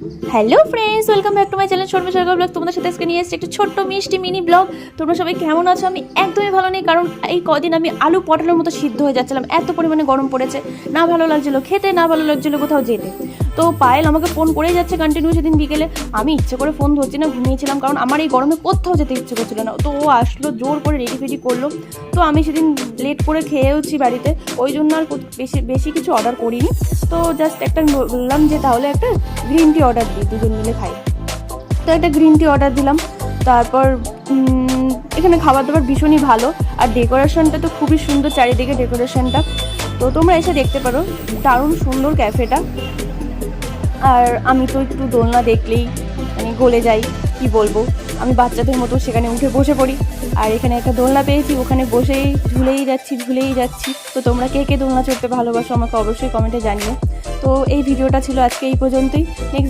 Hello friends, welcome back to my channel Sharma Sarkar blog. তোমাদের সাথে আজকে নিয়ে এসেছি একটা ছোট্ট মিষ্টি মিনি ব্লগ। তোমরা সবাই কেমন আছো? আমি একদমই ভালো নেই, কারণ এই কদিন আমি আলু পটলের মতো সিদ্ধ হয়ে যাচ্ছিলাম। এত পরিমাণে গরম পড়েছে, না ভালো লাগছিলো খেতে, না ভালো লাগছিলো কোথাও যেতে। তো পায়েল আমাকে ফোন করেই যাচ্ছে কন্টিনিউ সেদিন বিকেলে। আমি ইচ্ছে করে ফোন ধরছি না, ঘুমিয়েছিলাম, কারণ আমার এই গরমে কোথাও যেতে ইচ্ছে করছিল না। তো ও আসলো, জোর করে রেডি ফেডি করলো। তো আমি সেদিন লেট করে খেয়েওছি বাড়িতে, ওই জন্য আর বেশি কিছু অর্ডার করিনি। তো জাস্ট একটা বললাম যে তাহলে একটা গ্রিন টি অর্ডার দিই, দুজন মিলে খাই। তো একটা গ্রিন টি অর্ডার দিলাম। তারপর এখানে খাবার দাবার ভীষণই ভালো, আর ডেকোরেশনটা তো খুবই সুন্দর, চারিদিকে ডেকোরেশনটা। তো তোমরা এসে দেখতে পারো, দারুণ সুন্দর ক্যাফেটা। আর আমি তো একটু দোলনা দেখলেই মানে গলে যাই, কি বলবো, আমি বাচ্চাদের মতো সেখানে উঠে বসে পড়ি। আর এখানে একটা দোলনা পেয়েছি, ওখানে বসেই ঝুলেই যাচ্ছি। তো তোমরা কে কে দোলনা চড়তে ভালোবাসো আমাকে অবশ্যই কমেন্টে জানিও। তো এই ভিডিওটা ছিল আজকে এই পর্যন্তই। নেক্সট